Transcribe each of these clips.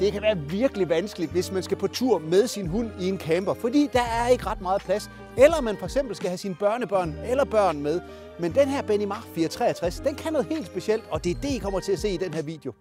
Det kan være virkelig vanskeligt, hvis man skal på tur med sin hund i en camper, fordi der er ikke ret meget plads, eller man for eksempel skal have sine børnebørn eller børn med. Men den her Benimar 463, den kan noget helt specielt, og det er det, I kommer til at se i den her video.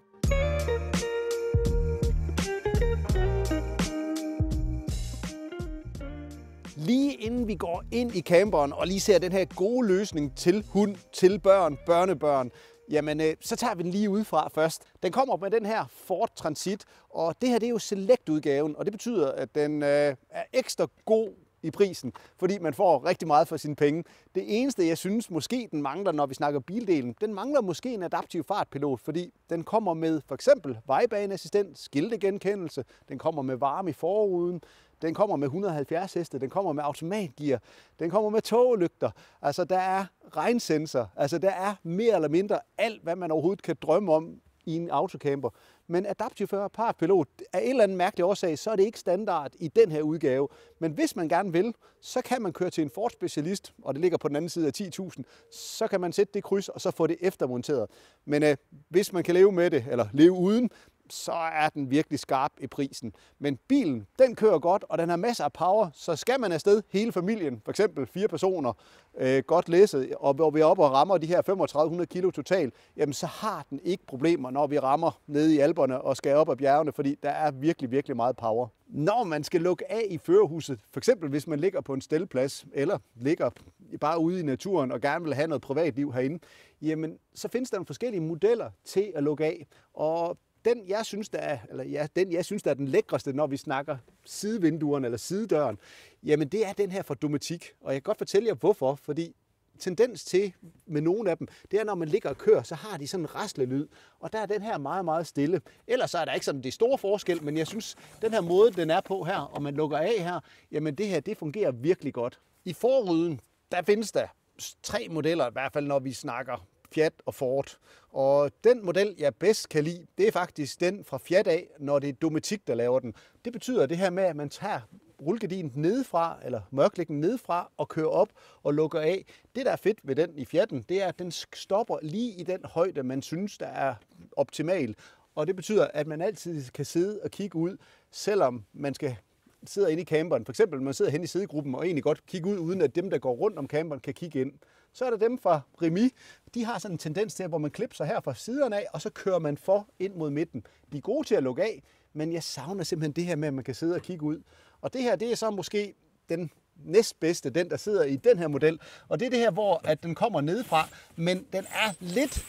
Lige inden vi går ind i camperen og lige ser den her gode løsning til hund, til børn, børnebørn, jamen så tager vi den lige udefra først. Den kommer med den her Ford Transit, og det her det er jo Select-udgaven, og det betyder, at den er ekstra god i prisen, fordi man får rigtig meget for sine penge. Det eneste, jeg synes måske den mangler, når vi snakker bildelen, den mangler måske en adaptiv fartpilot, fordi den kommer med for eksempel vejbaneassistent, skiltegenkendelse, den kommer med varme i forruden, den kommer med 170 heste, den kommer med automatgear, den kommer med toglygter. Altså der er regnsensor, altså der er mere eller mindre alt, hvad man overhovedet kan drømme om i en autocamper. Men adaptiv fartpilot, af en eller anden mærkelig årsag, så er det ikke standard i den her udgave. Men hvis man gerne vil, så kan man køre til en Ford specialist, og det ligger på den anden side af 10.000, så kan man sætte det kryds, og så få det eftermonteret. Men hvis man kan leve med det, eller leve uden, så er den virkelig skarp i prisen. Men bilen, den kører godt, og den har masser af power, så skal man afsted hele familien, for eksempel 4 personer, godt læsset, og hvor vi er oppe og rammer de her 3500 kilo totalt, jamen så har den ikke problemer, når vi rammer nede i Alperne og skal op ad bjergene, fordi der er virkelig, virkelig meget power. Når man skal lukke af i førerhuset, for eksempel hvis man ligger på en stellplads, eller ligger bare ude i naturen og gerne vil have noget privatliv herinde, jamen så findes der nogle forskellige modeller til at lukke af, og den jeg synes, der er den lækreste, når vi snakker sidevinduerne eller sidedøren, jamen det er den her fra Dometic. Og jeg kan godt fortælle jer hvorfor, fordi tendens til med nogle af dem, det er, når man ligger og kører, så har de sådan en raslelyd, og der er den her meget, meget stille. Ellers så er der ikke sådan det store forskel, men jeg synes, den her måde, den er på her, og man lukker af her, jamen det her, det fungerer virkelig godt. I forruden, der findes der 3 modeller, i hvert fald når vi snakker Fiat og Ford. Og den model, jeg bedst kan lide, det er faktisk den fra Fiat af, når det er Dometic, der laver den. Det betyder det her med, at man tager rullegardinen nedefra, eller mørklægningen nedefra, og kører op og lukker af. Det, der er fedt ved den i Fiat'en, det er, at den stopper lige i den højde, man synes, der er optimal. Og det betyder, at man altid kan sidde og kigge ud, selvom man sidder inde i camperen. For eksempel, man sidder hen i sidegruppen og egentlig godt kigge ud, uden at dem, der går rundt om camperen, kan kigge ind. Så er der dem fra Remi. De har sådan en tendens til, hvor man klipser her fra siderne af, og så kører man ind mod midten. De er gode til at lukke af, men jeg savner simpelthen det her med, at man kan sidde og kigge ud. Og det her, det er så måske den næstbedste, den der sidder i den her model. Og det er det her, hvor at den kommer nedefra, men den er lidt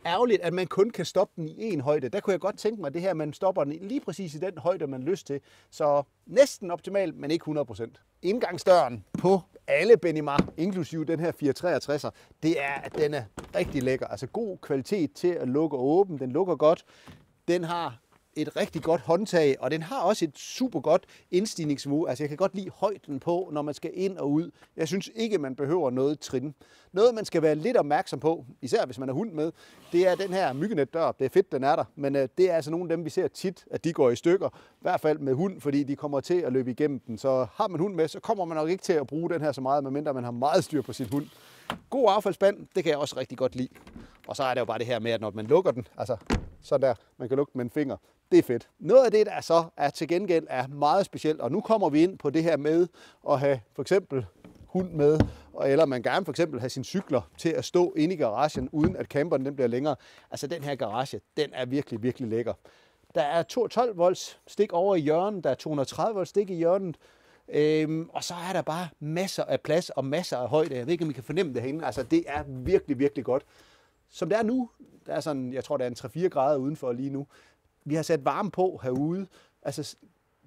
ærgerligt, at man kun kan stoppe den i en højde. Der kunne jeg godt tænke mig det her, at man stopper den lige præcis i den højde, man har lyst til. Så næsten optimalt, men ikke 100%. Indgangsdøren på alle Benimar, inklusive den her 463'er, det er, at den er rigtig lækker. Altså god kvalitet til at lukke og åbne. Den lukker godt. Den har et rigtig godt håndtag, og den har også et super godt indstigningsniveau. Altså jeg kan godt lide højden på, når man skal ind og ud. Jeg synes ikke, man behøver noget trin. Noget, man skal være lidt opmærksom på, især hvis man har hund med, det er den her myggenetdør. Det er fedt, den er der, men det er altså nogle af dem, vi ser tit, at de går i stykker. I hvert fald med hund, fordi de kommer til at løbe igennem den. Så har man hund med, så kommer man nok ikke til at bruge den her så meget, medmindre man har meget styr på sin hund. God affaldsspand, det kan jeg også rigtig godt lide. Og så er det jo bare det her med, at når man lukker den, altså sådan der, man kan lukke den med en finger. Det er fedt. Noget af det, der så er til gengæld er meget specielt, og nu kommer vi ind på det her med at have for eksempel hund med, eller man gerne for eksempel have sine cykler til at stå inde i garagen, uden at camperen den bliver længere. Altså den her garage, den er virkelig, virkelig lækker. Der er 212 volts stik over i hjørnet, der er 230 volts stik i hjørnet, og så er der bare masser af plads og masser af højde. Jeg ved ikke, om I kan fornemme det herinde. Altså det er virkelig, virkelig godt. Som det er nu, der er sådan, jeg tror, der er en 3-4 grader udenfor lige nu. Vi har sat varme på herude. Altså,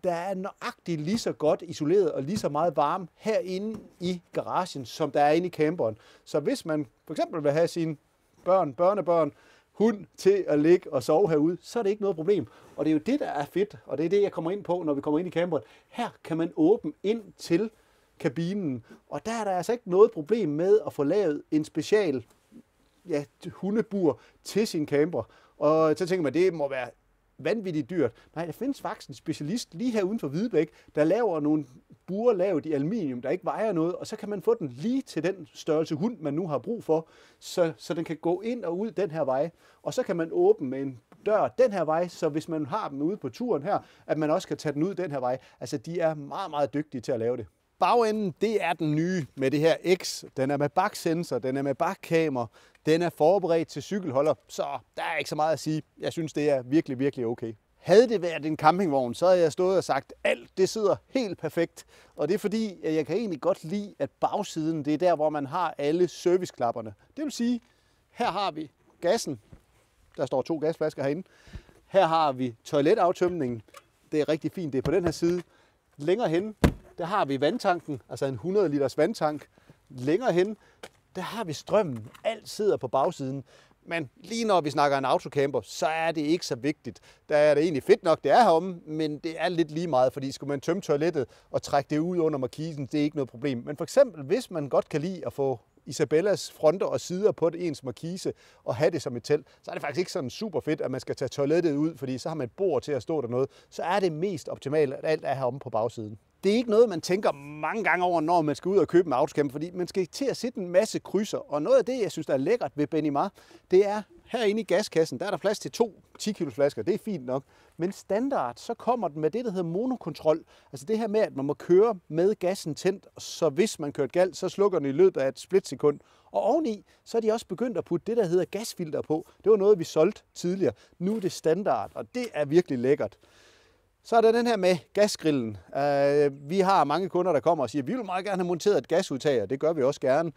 der er nøjagtigt lige så godt isoleret og lige så meget varme herinde i garagen, som der er inde i camperen. Så hvis man for eksempel vil have sine børnebørn, hund til at ligge og sove herude, så er det ikke noget problem. Og det er jo det, der er fedt, og det er det, jeg kommer ind på, når vi kommer ind i camperen. Her kan man åbne ind til kabinen, og der er der altså ikke noget problem med at få lavet en special hundebur til sin camper. Og så tænker man, det må være vanvittigt dyrt. Nej, der findes faktisk en specialist lige her uden for Hvidebæk, der laver nogle buer lavet i aluminium, der ikke vejer noget, og så kan man få den lige til den størrelse hund, man nu har brug for, så den kan gå ind og ud den her vej. Og så kan man åbne med en dør den her vej, så hvis man har dem ude på turen her, at man også kan tage den ud den her vej. Altså, de er meget, meget dygtige til at lave det. Bagenden, det er den nye med det her X. Den er med baksensor, den er med bakkamera, den er forberedt til cykelholder, så der er ikke så meget at sige. Jeg synes, det er virkelig, virkelig okay. Havde det været en campingvogn, så havde jeg stået og sagt, alt det sidder helt perfekt. Og det er fordi, at jeg kan egentlig godt lide, at bagsiden, det er der, hvor man har alle serviceklapperne. Det vil sige, her har vi gassen. Der står 2 gasflasker herinde. Her har vi toiletaftømningen. Det er rigtig fint, det er på den her side. Længere hen, der har vi vandtanken, altså en 100 liters vandtank. Længere hen, der har vi strømmen. Alt sidder på bagsiden. Men lige når vi snakker en autocamper, så er det ikke så vigtigt. Der er det egentlig fedt nok, det er heromme, men det er lidt lige meget, fordi skulle man tømme toilettet og trække det ud under markisen, det er ikke noget problem. Men for eksempel, hvis man godt kan lide at få Isabellas fronter og sider på ens markise og have det som et telt, så er det faktisk ikke sådan super fedt, at man skal tage toilettet ud, fordi så har man et bord til at stå der noget. Så er det mest optimalt, at alt er heromme på bagsiden. Det er ikke noget, man tænker mange gange over, når man skal ud og købe en autocamper, fordi man skal til at sætte en masse krydser. Og noget af det, jeg synes, der er lækkert ved Benimar, det er herinde i gaskassen, der er der plads til 2 10 kg flasker. Det er fint nok. Men standard, så kommer den med det, der hedder monokontrol. Altså det her med, at man må køre med gassen tændt, så hvis man kører galt, så slukker den i løbet af et splitsekund. Og oveni, så er de også begyndt at putte det, der hedder gasfilter på. Det var noget, vi solgte tidligere. Nu er det standard, og det er virkelig lækkert. Så er der den her med gasgrillen. Vi har mange kunder, der kommer og siger, at vi vil meget gerne have monteret et gasudtager. Det gør vi også gerne.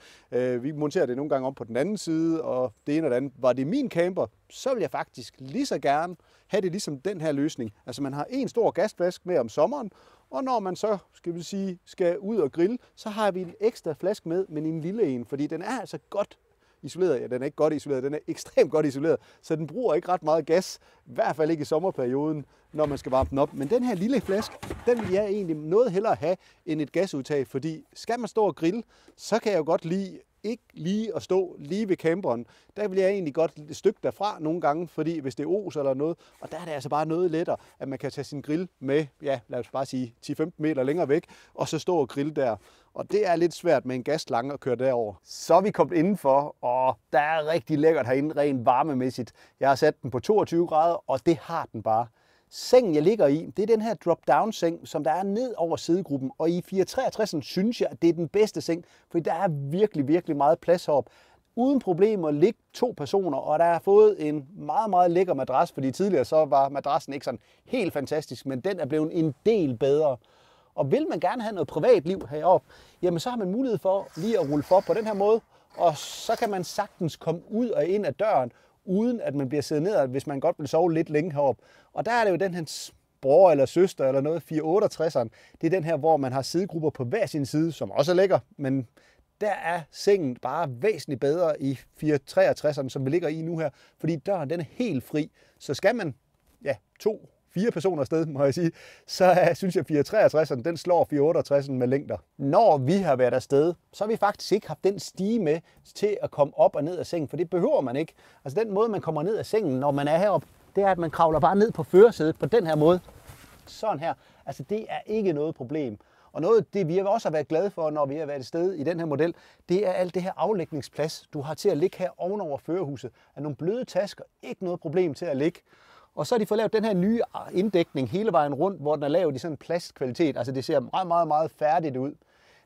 Vi monterer det nogle gange om på den anden side, og det ene og det andet. Var det min camper, så vil jeg faktisk lige så gerne have det ligesom den her løsning. Altså man har en stor gasflaske med om sommeren, og når man så skal ud og grille, så har vi en ekstra flaske med, men en lille en, fordi den er altså godt isoleret. Ja, den er ikke godt isoleret, den er ekstremt godt isoleret, så den bruger ikke ret meget gas, i hvert fald ikke i sommerperioden, når man skal varme den op. Men den her lille flaske, den vil jeg egentlig noget hellere have end et gasudtag, fordi skal man stå og grille, så kan jeg jo godt lide ikke lige at stå lige ved camperen. Der vil jeg egentlig godt et stykke derfra nogle gange, fordi hvis det er os eller noget, og der er det altså bare noget lettere, at man kan tage sin grill med, ja, lad os bare sige 10-15 meter længere væk, og så stå og grille der. Og det er lidt svært med en gasslange at køre derover. Så er vi kommet indenfor, og der er rigtig lækkert herinde, rent varmemæssigt. Jeg har sat den på 22 grader, og det har den bare. Sengen, jeg ligger i, det er den her drop-down-seng, som der er ned over sidegruppen. Og i 463'en synes jeg, at det er den bedste seng, for der er virkelig, virkelig meget plads heroppe. Uden problemer ligge 2 personer, og der er fået en meget, meget lækker madras, fordi tidligere så var madrassen ikke sådan helt fantastisk, men den er blevet en del bedre. Og vil man gerne have noget privatliv heroppe, jamen så har man mulighed for lige at rulle for på den her måde, og så kan man sagtens komme ud og ind af døren, uden at man bliver siddet ned, hvis man godt vil sove lidt længe heroppe. Og der er det jo den hans bror eller søster eller noget, 468'eren. Det er den her, hvor man har sidegrupper på hver sin side, som også er lækker, men der er sengen bare væsentligt bedre i 463'eren, som vi ligger i nu her, fordi døren den er helt fri. Så skal man, 4 personer afsted, må jeg sige, så synes jeg, at 463'eren, den slår 468'eren med længder. Når vi har været afsted, så har vi faktisk ikke haft den stige med til at komme op og ned af sengen, for det behøver man ikke. Altså den måde, man kommer ned af sengen, når man er heroppe, det er, at man kravler bare ned på førersædet på den her måde. Sådan her. Altså det er ikke noget problem. Og noget, det vi også har været glade for, når vi har været et sted i den her model, det er alt det her aflægningsplads, du har til at ligge her ovenover førerhuset. Er nogle bløde tasker, ikke noget problem til at ligge. Og så har de fået lavet den her nye inddækning hele vejen rundt, hvor den er lavet i sådan en plastkvalitet. Altså det ser meget, meget, meget færdigt ud.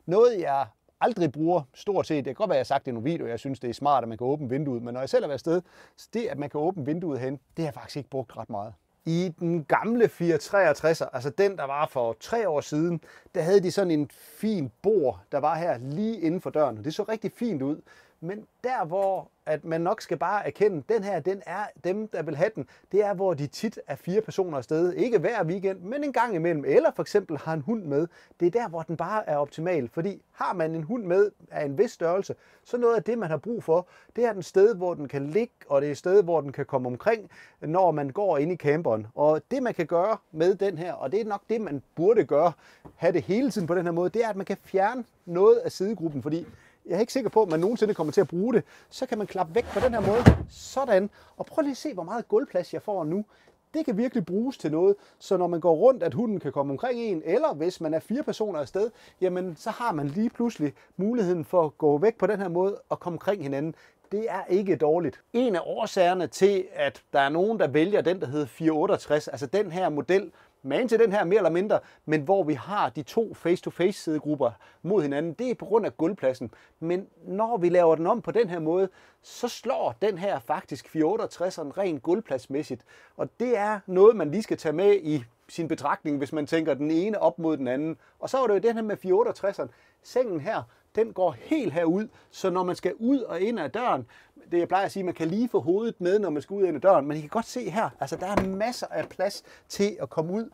Noget jeg aldrig bruger stort set, det kan godt være, at jeg har sagt det i nogle videoer, jeg synes det er smart, at man kan åbne vinduet, men når jeg selv har været afsted, det at man kan åbne vinduet hen, det har jeg faktisk ikke brugt ret meget. I den gamle 463'er, altså den der var for 3 år siden, der havde de sådan en fin bord, der var her lige inden for døren. Det så rigtig fint ud, men der hvor at man nok skal bare erkende, den her, den er dem, der vil have den, det er, hvor de tit er 4 personer afsted. Ikke hver weekend, men en gang imellem. Eller for eksempel har en hund med. Det er der, hvor den bare er optimal. Fordi har man en hund med af en vis størrelse, så noget af det, man har brug for, det er den sted, hvor den kan ligge, og det er et sted, hvor den kan komme omkring, når man går ind i camperen. Og det, man kan gøre med den her, og det er nok det, man burde gøre, have det hele tiden på den her måde, det er, at man kan fjerne noget af sidegruppen, fordi jeg er ikke sikker på, at man nogensinde kommer til at bruge det. Så kan man klappe væk på den her måde. Sådan. Og prøv lige at se, hvor meget gulvplads jeg får nu. Det kan virkelig bruges til noget. Så når man går rundt, at hunden kan komme omkring en, eller hvis man er 4 personer afsted, jamen så har man lige pludselig muligheden for at gå væk på den her måde og komme omkring hinanden. Det er ikke dårligt. En af årsagerne til, at der er nogen, der vælger den, der hedder 468, altså den her model, men til den her mere eller mindre, men hvor vi har de to face-to-face sidegrupper mod hinanden, det er på grund af gulvpladsen. Men når vi laver den om på den her måde, så slår den her faktisk 468'eren rent gulvpladsmæssigt. Og det er noget, man lige skal tage med i sin betragtning, hvis man tænker den ene op mod den anden. Og så er det jo den her med 468'eren. Sengen her, den går helt herud, så når man skal ud og ind af døren, det jeg plejer at sige, man kan lige få hovedet med, når man skal ud og ind af døren, men I kan godt se her, altså der er masser af plads til at komme ud.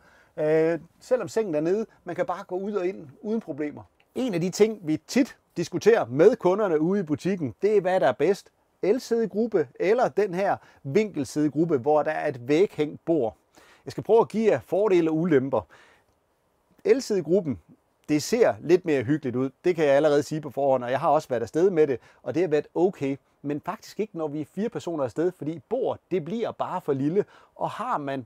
Selvom sengen er nede, man kan bare gå ud og ind uden problemer. En af de ting, vi tit diskuterer med kunderne ude i butikken, det er, hvad der er bedst. L-sidegruppe eller den her vinkelsidegruppe, hvor der er et væghængt bord. Jeg skal prøve at give jer fordele og ulemper. L-sidegruppen, det ser lidt mere hyggeligt ud. Det kan jeg allerede sige på forhånd, og jeg har også været afsted med det, og det har været okay. Men faktisk ikke, når vi er 4 personer afsted, fordi bord, det bliver bare for lille. Og har man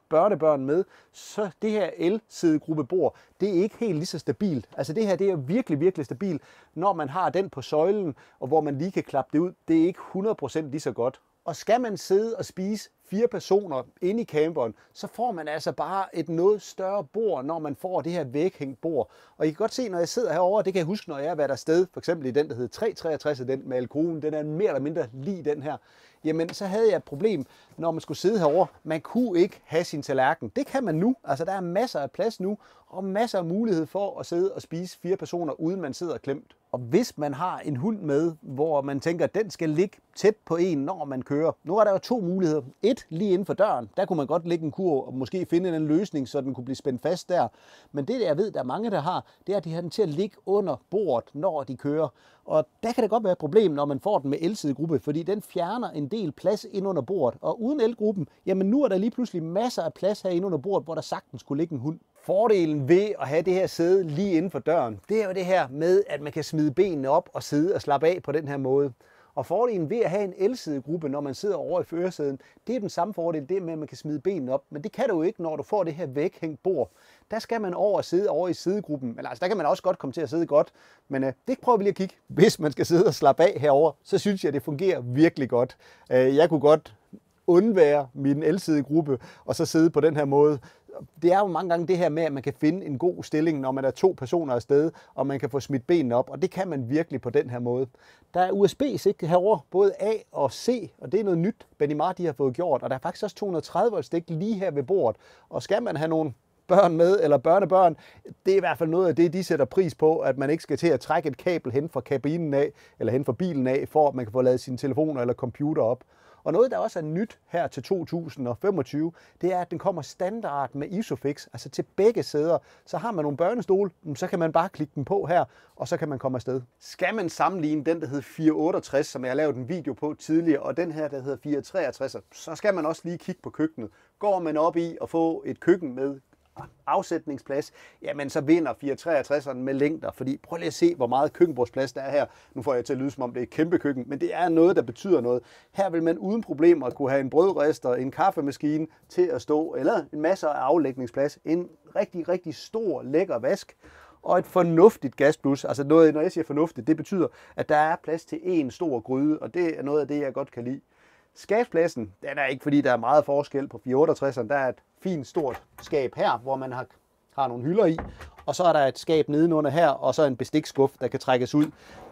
børnebørn med, så det her L-sidegruppe bord, det er ikke helt lige så stabilt. Altså det her, det er virkelig, virkelig stabilt, når man har den på søjlen, og hvor man lige kan klappe det ud. Det er ikke 100% lige så godt. Og skal man sidde og spise 4 personer inde i camperen, så får man altså bare et noget større bord, når man får det her væghængt bord. Og I kan godt se, når jeg sidder herovre, det kan jeg huske, når jeg har været afsted, for eksempel i den, der hedder 363, den med alkoholen, den er mere eller mindre lige den her. Jamen, så havde jeg et problem, når man skulle sidde herovre. Man kunne ikke have sin tallerken. Det kan man nu. Altså, der er masser af plads nu, og masser af mulighed for at sidde og spise 4 personer, uden man sidder klemt. Og hvis man har en hund med, hvor man tænker, at den skal ligge tæt på en, når man kører. Nu er der jo 2 muligheder. Et, lige inden for døren. Der kunne man godt lægge en kurv og måske finde en løsning, så den kunne blive spændt fast der. Men det, jeg ved, der er mange, der har, det er, at de har den til at ligge under bordet, når de kører. Og der kan det godt være et problem, når man får den med L-sidegruppe, fordi den fjerner en del plads ind under bordet. Og uden L-gruppen, jamen nu er der lige pludselig masser af plads her ind under bordet, hvor der sagtens skulle ligge en hund. Fordelen ved at have det her sæde lige inden for døren, det er jo det her med, at man kan smide benene op og sidde og slappe af på den her måde. Og fordelen ved at have en L-sidegruppe, når man sidder over i førersæden, det er den samme fordel, det med, at man kan smide benene op. Men det kan du jo ikke, når du får det her væghængt bord. Der skal man over og sidde over i sidegruppen. Men altså, der kan man også godt komme til at sidde godt. Men det prøver vi lige at kigge. Hvis man skal sidde og slappe af herover, så synes jeg, det fungerer virkelig godt. Jeg kunne godt undvære min L-sidegruppe og så sidde på den her måde. Det er jo mange gange det her med, at man kan finde en god stilling, når man er 2 personer afsted, og man kan få smidt benene op, og det kan man virkelig på den her måde. Der er USB-stik herovre, både A og C, og det er noget nyt, Benimar de har fået gjort, og der er faktisk også 230 volt stik lige her ved bordet. Og skal man have nogle børn med, eller børnebørn, det er i hvert fald noget af det, de sætter pris på, at man ikke skal til at trække et kabel hen fra kabinen af, eller hen fra bilen af, for at man kan få lavet sine telefoner eller computer op. Og noget, der også er nyt her til 2025, det er, at den kommer standard med Isofix, altså til begge sæder. Så har man nogle børnestole, så kan man bare klikke den på her, og så kan man komme afsted. Skal man sammenligne den, der hedder 468, som jeg har lavet en video på tidligere, og den her, der hedder 463, så skal man også lige kigge på køkkenet. Går man op i at få et køkken med afsætningsplads, jamen så vinder 463'eren med længder, fordi prøv lige at se, hvor meget køkkenbordsplads der er her. Nu får jeg til at lyde, som om det er et kæmpe køkken, men det er noget, der betyder noget. Her vil man uden problemer kunne have en brødrister, en kaffemaskine til at stå, eller en masse af aflægningsplads, en rigtig, rigtig stor, lækker vask, og et fornuftigt gasblus. Altså noget, når jeg siger fornuftigt, det betyder, at der er plads til en stor gryde, og det er noget af det, jeg godt kan lide. Skabspladsen, den er ikke, fordi der er meget forskel på 468'eren. Der er et fint stort skab her, hvor man har nogle hylder i, og så er der et skab nedenunder her, og så en bestikskuff, der kan trækkes ud.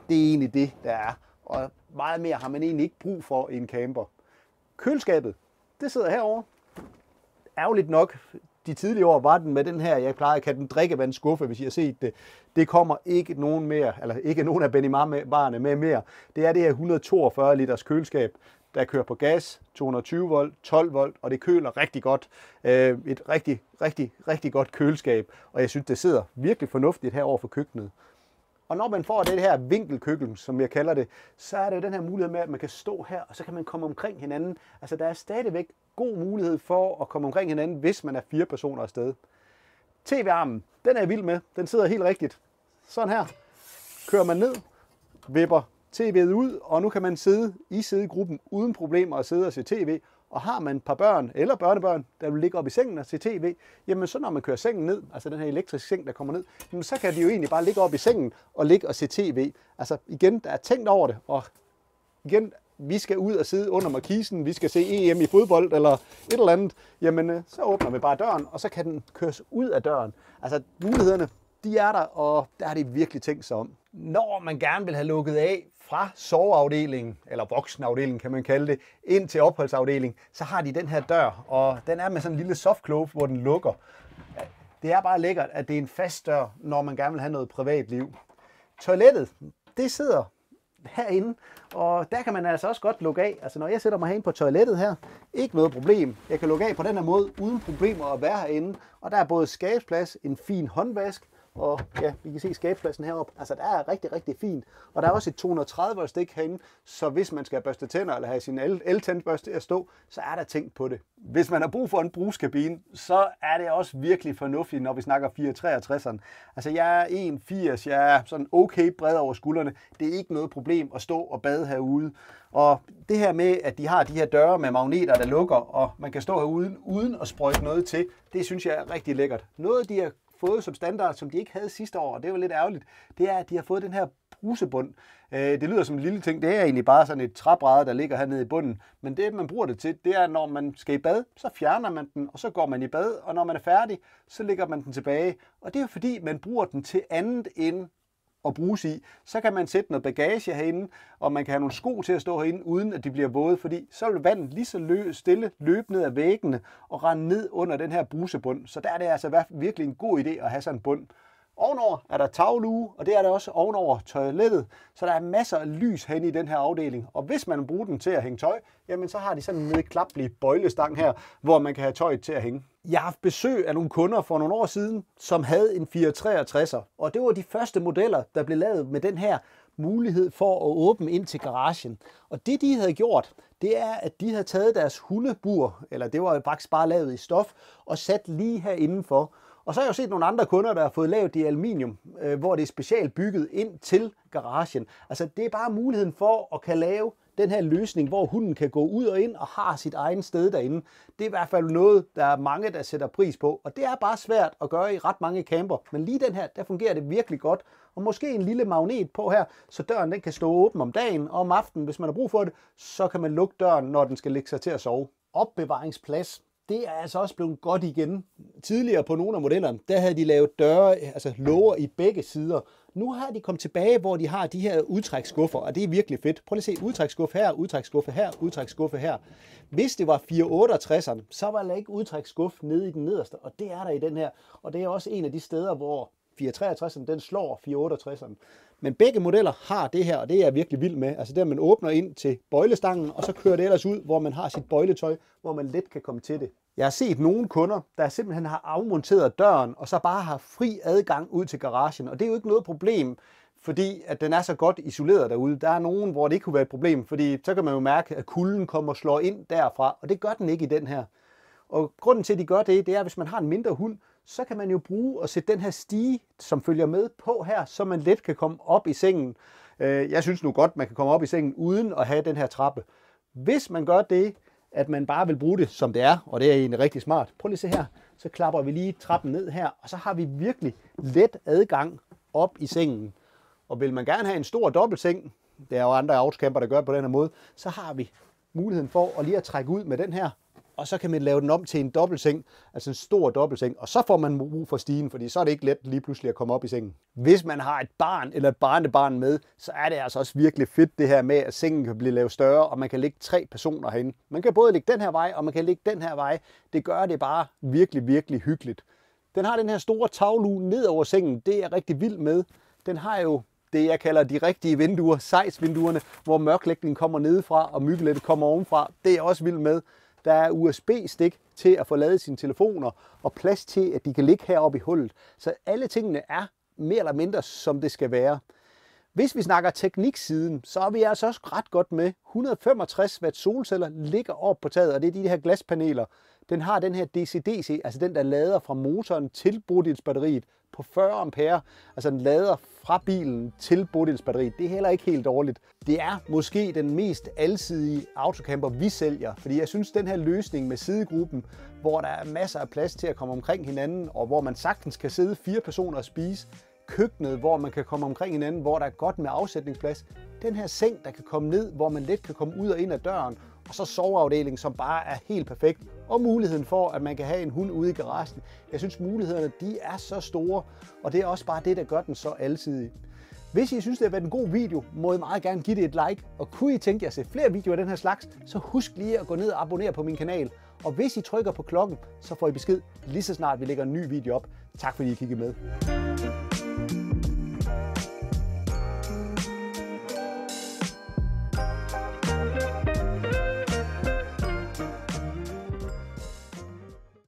Det er egentlig det, der er. Og meget mere har man egentlig ikke brug for i en camper. Køleskabet, det sidder herovre. Ærgerligt nok, de tidligere år var den med den her, jeg plejer at kalde den drikkevandsskuffe, hvis I har set det. Det kommer ikke nogen mere, eller ikke nogen af Benimar-varerne med mere. Det er det her 142 liters køleskab, der kører på gas, 220 volt, 12 volt, og det køler rigtig godt. Et rigtig godt køleskab, og jeg synes, det sidder virkelig fornuftigt her over for køkkenet. Og når man får det her vinkelkøkken, som jeg kalder det, så er det den her mulighed med, at man kan stå her, og så kan man komme omkring hinanden. Altså, der er stadigvæk god mulighed for at komme omkring hinanden, hvis man er 4 personer afsted. TV-armen, den er jeg vild med. Den sidder helt rigtigt. Sådan her. Kører man ned, vipper tv'et ud, og nu kan man sidde i sædegruppen uden problemer og sidde og se tv. Og har man et par børn eller børnebørn, der vil ligge op i sengen og se tv, jamen så når man kører sengen ned, altså den her elektriske seng, der kommer ned, jamen så kan de jo egentlig bare ligge op i sengen og ligge og se tv. Altså igen, der er tænkt over det, og igen, vi skal ud og sidde under markisen, vi skal se EM i fodbold eller et eller andet, jamen så åbner vi bare døren, og så kan den køres ud af døren. Altså mulighederne, de er der, og der har de virkelig tænkt sig om. Når man gerne vil have lukket af fra soveafdelingen, eller voksenafdelingen kan man kalde det, ind til opholdsafdelingen, så har de den her dør, og den er med sådan en lille soft close, hvor den lukker. Det er bare lækkert, at det er en fast dør, når man gerne vil have noget privatliv. Toilettet, det sidder herinde, og der kan man altså også godt lukke af. Altså når jeg sætter mig herinde på toilettet her, ikke noget problem. Jeg kan lukke af på den her måde, uden problemer at være herinde. Og der er både skabsplads, en fin håndvask, og ja, vi kan se skabspladsen heroppe. Altså der er rigtig, rigtig fint. Og der er også et 230 volt stik herinde, så hvis man skal børste tænder eller have sin el-tandbørste at stå, så er der tænkt på det. Hvis man har brug for en brugskabine, så er det også virkelig fornuftigt, når vi snakker 463'eren. Altså jeg er 1,80, jeg er sådan okay bred over skuldrene. Det er ikke noget problem at stå og bade herude. Og det her med, at de har de her døre med magneter, der lukker, og man kan stå herude uden at sprøjte noget til, det synes jeg er rigtig lækkert. Noget, de har fået som standard, som de ikke havde sidste år, og det var lidt ærgerligt, det er, at de har fået den her brusebund. Det lyder som en lille ting, det er egentlig bare sådan et træbræde, der ligger hernede i bunden, men det, man bruger det til, det er, når man skal i bad, så fjerner man den, og så går man i bad, og når man er færdig, så lægger man den tilbage. Og det er jo fordi, man bruger den til andet end at bruges i. Så kan man sætte noget bagage herinde, og man kan have nogle sko til at stå herinde, uden at de bliver våde, fordi så vil vandet lige så stille løbe ned ad væggene og rende ned under den her brusebund. Så der er det altså virkelig en god idé at have sådan en bund. Ovenover er der tagluge, og det er der også ovenover toilettet, så der er masser af lys herinde i den her afdeling. Og hvis man bruger den til at hænge tøj, jamen så har de sådan en nedklaplig bøjlestang her, hvor man kan have tøjet til at hænge. Jeg har haft besøg af nogle kunder for nogle år siden, som havde en 463'er, og det var de første modeller, der blev lavet med den her mulighed for at åbne ind til garagen. Og det de havde gjort, det er, at de havde taget deres hundebur, eller det var faktisk bare lavet i stof, og sat lige her indenfor. Og så har jeg jo set nogle andre kunder, der har fået lavet det i aluminium, hvor det er specielt bygget ind til garagen. Altså det er bare muligheden for at kan lave den her løsning, hvor hunden kan gå ud og ind og har sit egen sted derinde. Det er i hvert fald noget, der er mange, der sætter pris på. Og det er bare svært at gøre i ret mange camper. Men lige den her, der fungerer det virkelig godt. Og måske en lille magnet på her, så døren den kan stå åben om dagen, og om aftenen, hvis man har brug for det, så kan man lukke døren, når den skal lægge sig til at sove. Opbevaringsplads. Det er altså også blevet godt igen. Tidligere på nogle af modellerne, der havde de lavet døre, altså låger i begge sider. Nu har de kommet tilbage, hvor de har de her udtræksskuffer, og det er virkelig fedt. Prøv lige at se, udtræksskuffe her, udtræksskuffe her, udtræksskuffe her. Hvis det var 468'eren, så var der ikke udtræksskuffe nede i den nederste, og det er der i den her. Og det er også en af de steder, hvor 463'eren, den slår 468'eren. Men begge modeller har det her, og det er jeg virkelig vild med. Altså der man åbner ind til bøjlestangen, og så kører det ellers ud, hvor man har sit bøjletøj, hvor man let kan komme til det. Jeg har set nogle kunder, der simpelthen har afmonteret døren, og så bare har fri adgang ud til garagen. Og det er jo ikke noget problem, fordi at den er så godt isoleret derude. Der er nogen, hvor det ikke kunne være et problem, fordi så kan man jo mærke, at kulden kommer og slår ind derfra, og det gør den ikke i den her. Og grunden til, at de gør det, det er, at hvis man har en mindre hund, så kan man jo bruge og sætte den her stige, som følger med på her, så man let kan komme op i sengen. Jeg synes nu godt, man kan komme op i sengen uden at have den her trappe. Hvis man gør det, at man bare vil bruge det, som det er, og det er egentlig rigtig smart. Prøv lige at se her, så klapper vi lige trappen ned her, og så har vi virkelig let adgang op i sengen. Og vil man gerne have en stor dobbeltseng, der er jo andre autocamper, der gør på den her måde, så har vi muligheden for at lige at trække ud med den her, og så kan man lave den om til en dobbeltseng, altså en stor dobbeltseng, og så får man brug for stigen, fordi så er det ikke let lige pludselig at komme op i sengen. Hvis man har et barn eller et barnebarn med, så er det altså også virkelig fedt det her med, at sengen kan blive lavet større, og man kan lægge 3 personer herinde. Man kan både lægge den her vej, og man kan lægge den her vej. Det gør det bare virkelig, virkelig hyggeligt. Den har den her store taglue ned over sengen, det er jeg rigtig vild med. Den har jo det, jeg kalder de rigtige vinduer, sejsvinduerne, hvor mørklægningen kommer nedefra, og myggelettet kommer ovenfra. Det er jeg også vild med. Der er USB-stik til at få ladet sine telefoner, og plads til, at de kan ligge heroppe i hullet. Så alle tingene er mere eller mindre, som det skal være. Hvis vi snakker tekniksiden, så er vi altså også ret godt med. 165 watt solceller ligger oppe på taget, og det er de her glaspaneler. Den har den her DC-DC, altså den, der lader fra motoren til brodelsbatteriet på 40 ampere. Altså den lader fra bilen til brodelsbatteriet. Det er heller ikke helt dårligt. Det er måske den mest alsidige autocamper, vi sælger. Fordi jeg synes, den her løsning med sidegruppen, hvor der er masser af plads til at komme omkring hinanden, og hvor man sagtens kan sidde 4 personer og spise, køkkenet, hvor man kan komme omkring hinanden, hvor der er godt med afsætningsplads. Den her seng, der kan komme ned, hvor man let kan komme ud og ind af døren. Og så soveafdelingen, som bare er helt perfekt. Og muligheden for, at man kan have en hund ude i garagen. Jeg synes, mulighederne de er så store, og det er også bare det, der gør den så alsidig. Hvis I synes, det har været en god video, må I meget gerne give det et like. Og kunne I tænke jer at se flere videoer af den her slags, så husk lige at gå ned og abonnere på min kanal. Og hvis I trykker på klokken, så får I besked lige så snart vi lægger en ny video op. Tak fordi I kiggede med.